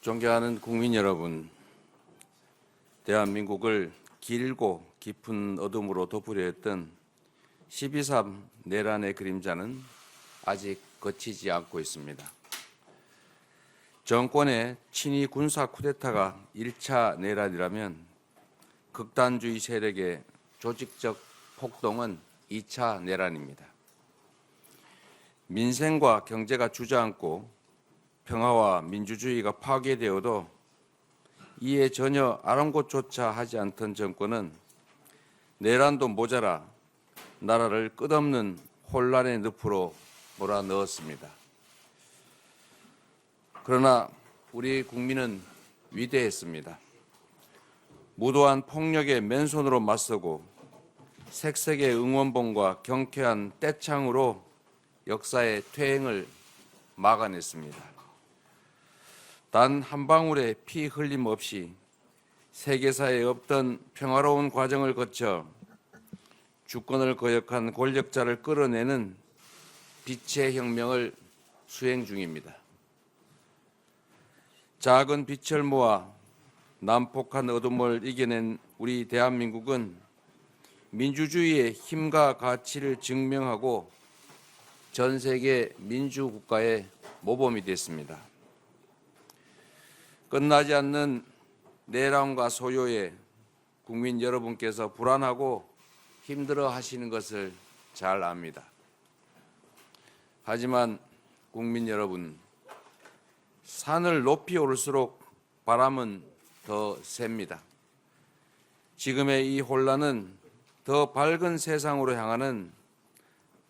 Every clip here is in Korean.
존경하는 국민 여러분, 대한민국을 길고 깊은 어둠으로 덮으려 했던 12.3 내란의 그림자는 아직 거치지 않고 있습니다. 정권의 친위 군사 쿠데타가 1차 내란이라면 극단주의 세력의 조직적 폭동은 2차 내란입니다. 민생과 경제가 주저앉고 평화와 민주주의가 파괴되어도 이에 전혀 아랑곳조차 하지 않던 정권은 내란도 모자라 나라를 끝없는 혼란의 늪으로 몰아넣었습니다. 그러나 우리 국민은 위대했습니다. 무도한 폭력에 맨손으로 맞서고 색색의 응원봉과 경쾌한 떼창으로 역사의 퇴행을 막아냈습니다. 단 한 방울의 피 흘림 없이 세계사에 없던 평화로운 과정을 거쳐 주권을 거역한 권력자를 끌어내는 빛의 혁명을 수행 중입니다. 작은 빛을 모아 난폭한 어둠을 이겨낸 우리 대한민국은 민주주의의 힘과 가치를 증명하고 전 세계 민주국가의 모범이 됐습니다. 끝나지 않는 내란과 소요에 국민 여러분께서 불안하고 힘들어 하시는 것을 잘 압니다. 하지만 국민 여러분, 산을 높이 오를수록 바람은 더 셉니다. 지금의 이 혼란은 더 밝은 세상으로 향하는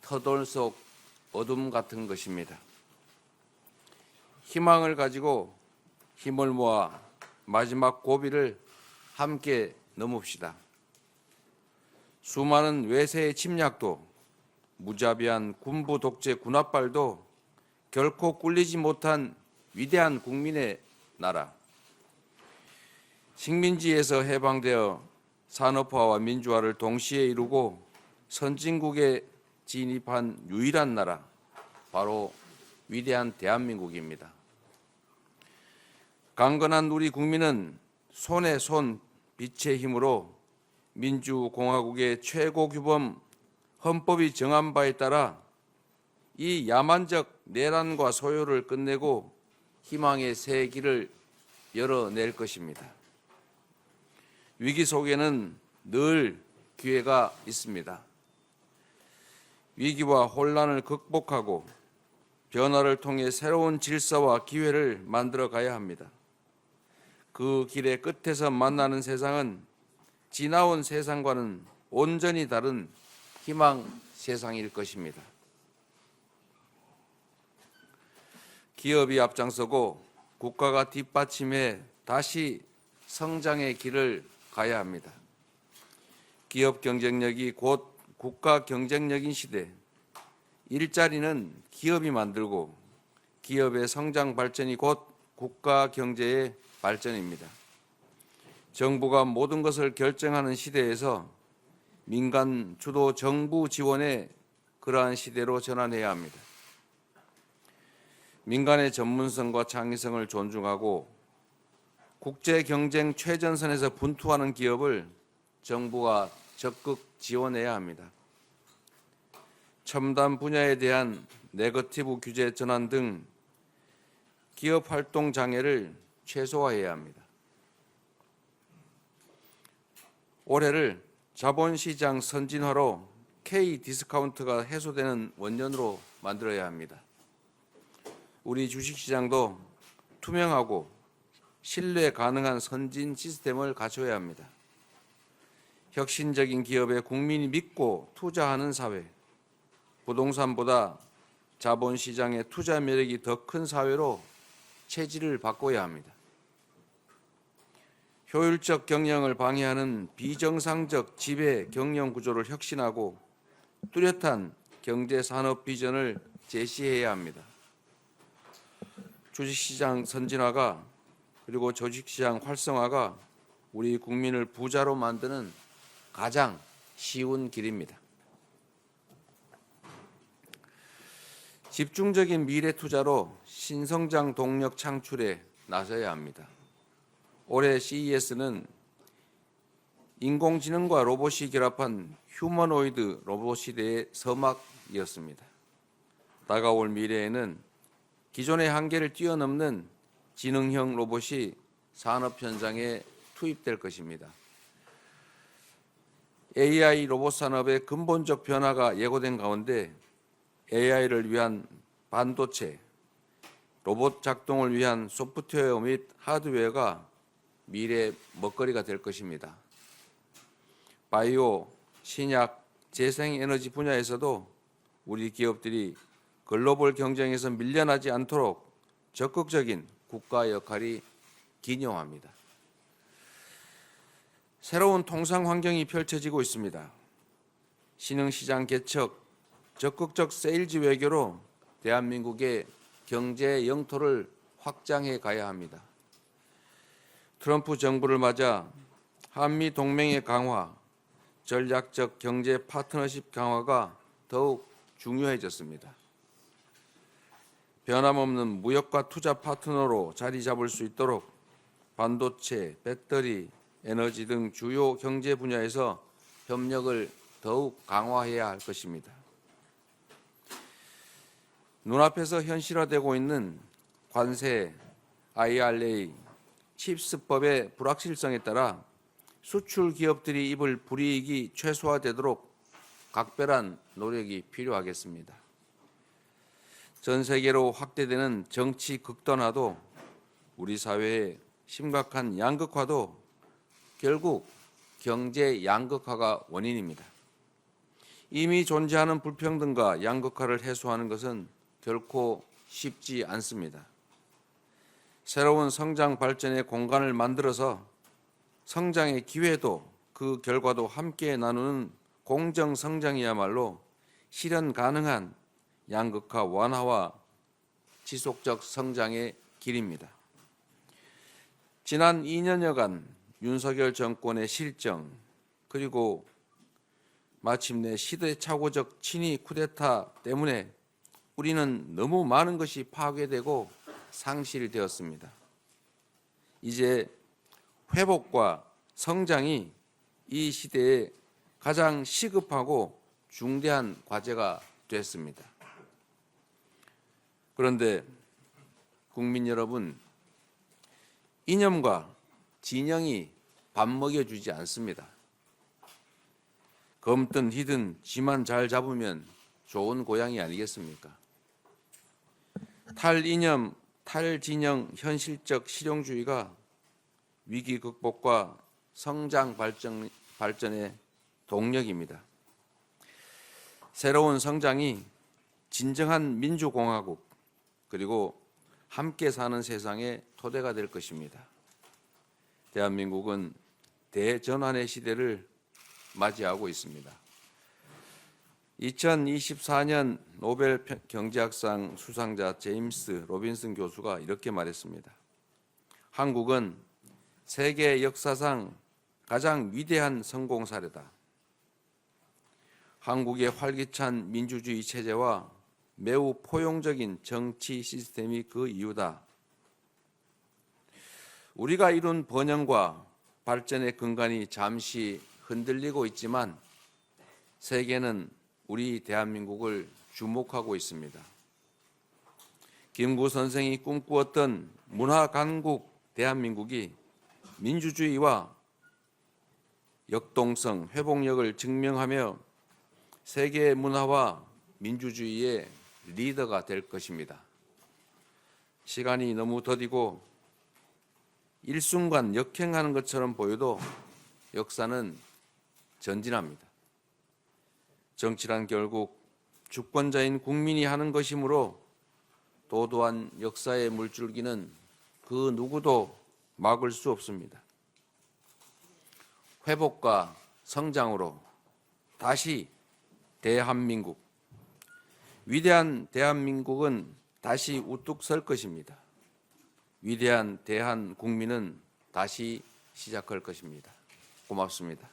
터돌 속 어둠 같은 것입니다. 희망을 가지고 힘을 모아 마지막 고비를 함께 넘읍시다. 수많은 외세의 침략도 무자비한 군부 독재 군합발도 결코 꿀리지 못한 위대한 국민의 나라. 식민지에서 해방되어 산업화와 민주화를 동시에 이루고 선진국에 진입한 유일한 나라, 바로 위대한 대한민국입니다. 강건한 우리 국민은 손에 손 빛의 힘으로 민주공화국의 최고 규범 헌법이 정한 바에 따라 이 야만적 내란과 소요를 끝내고 희망의 새 길을 열어낼 것입니다. 위기 속에는 늘 기회가 있습니다. 위기와 혼란을 극복하고 변화를 통해 새로운 질서와 기회를 만들어 가야 합니다. 그 길의 끝에서 만나는 세상은 지나온 세상과는 온전히 다른 희망 세상일 것입니다. 기업이 앞장서고 국가가 뒷받침해 다시 성장의 길을 가야 합니다. 기업 경쟁력이 곧 국가 경쟁력인 시대, 일자리는 기업이 만들고 기업의 성장 발전이 곧 국가 경제의 발전입니다. 정부가 모든 것을 결정하는 시대에서 민간 주도 정부 지원의 그러한 시대로 전환해야 합니다. 민간의 전문성과 창의성을 존중하고 국제 경쟁 최전선에서 분투하는 기업을 정부가 적극 지원해야 합니다. 첨단 분야에 대한 네거티브 규제 전환 등 기업 활동 장애를 최소화해야 합니다. 올해를 자본시장 선진화로 K-디스카운트가 해소되는 원년으로 만들어야 합니다. 우리 주식시장도 투명하고 신뢰 가능한 선진 시스템을 갖춰야 합니다. 혁신적인 기업에 국민이 믿고 투자하는 사회, 부동산보다 자본시장의 투자 매력이 더 큰 사회로 체질을 바꿔야 합니다. 효율적 경영을 방해하는 비정상적 지배 경영 구조를 혁신하고 뚜렷한 경제산업 비전을 제시해야 합니다. 주식시장 선진화가 그리고 조직시장 활성화가 우리 국민을 부자로 만드는 가장 쉬운 길입니다. 집중적인 미래 투자로 신성장 동력 창출에 나서야 합니다. 올해 CES는 인공지능과 로봇이 결합한 휴머노이드 로봇 시대의 서막이었습니다. 다가올 미래에는 기존의 한계를 뛰어넘는 지능형 로봇이 산업 현장에 투입될 것입니다. AI 로봇 산업의 근본적 변화가 예고된 가운데 AI를 위한 반도체, 로봇 작동을 위한 소프트웨어 및 하드웨어가 미래의 먹거리가 될 것입니다. 바이오, 신약, 재생에너지 분야에서도 우리 기업들이 글로벌 경쟁에서 밀려나지 않도록 적극적인 국가 역할이 기여합니다. 새로운 통상 환경이 펼쳐지고 있습니다. 신흥시장 개척, 적극적 세일즈 외교로 대한민국의 경제 영토를 확장해 가야 합니다. 트럼프 정부를 맞아 한미 동맹의 강화, 전략적 경제 파트너십 강화가 더욱 중요해졌습니다. 변함없는 무역과 투자 파트너로 자리 잡을 수 있도록 반도체, 배터리, 에너지 등 주요 경제 분야에서 협력을 더욱 강화해야 할 것입니다. 눈앞에서 현실화되고 있는 관세, IRA, 칩스법의 불확실성에 따라 수출 기업들이 입을 불이익이 최소화되도록 각별한 노력이 필요하겠습니다. 전 세계로 확대되는 정치 극단화도 우리 사회의 심각한 양극화도 결국 경제 양극화가 원인입니다. 이미 존재하는 불평등과 양극화를 해소하는 것은 결코 쉽지 않습니다. 새로운 성장 발전의 공간을 만들어서 성장의 기회도 그 결과도 함께 나누는 공정 성장이야말로 실현 가능한 양극화 완화와 지속적 성장의 길입니다. 지난 2년여간 윤석열 정권의 실정 그리고 마침내 시대착오적 친위 쿠데타 때문에 우리는 너무 많은 것이 파괴되고 상실되었습니다. 이제 회복과 성장이 이 시대에 가장 시급하고 중대한 과제가 됐습니다. 그런데 국민 여러분, 이념과 진영이 밥 먹여주지 않습니다. 검든 희든 지만 잘 잡으면 좋은 고양이 아니겠습니까? 탈이념, 탈진영 현실적 실용주의가 위기 극복과 성장 발전의 동력입니다. 새로운 성장이 진정한 민주공화국 그리고 함께 사는 세상의 토대가 될 것입니다. 대한민국은 대전환의 시대를 맞이하고 있습니다. 2024년 노벨 경제학상 수상자 제임스 로빈슨 교수가 이렇게 말했습니다. 한국은 세계 역사상 가장 위대한 성공 사례다. 한국의 활기찬 민주주의 체제와 매우 포용적인 정치 시스템이 그 이유다. 우리가 이룬 번영과 발전의 근간이 잠시 흔들리고 있지만 세계는 우리 대한민국을 주목하고 있습니다. 김구 선생이 꿈꾸었던 문화 강국 대한민국이 민주주의와 역동성, 회복력을 증명하며 세계 문화와 민주주의의 리더가 될 것입니다. 시간이 너무 더디고 일순간 역행하는 것처럼 보여도 역사는 전진합니다. 정치란 결국 주권자인 국민이 하는 것이므로 도도한 역사의 물줄기는 그 누구도 막을 수 없습니다. 회복과 성장으로 다시 대한민국, 위대한 대한민국은 다시 우뚝 설 것입니다. 위대한 대한국민은 다시 시작할 것입니다. 고맙습니다.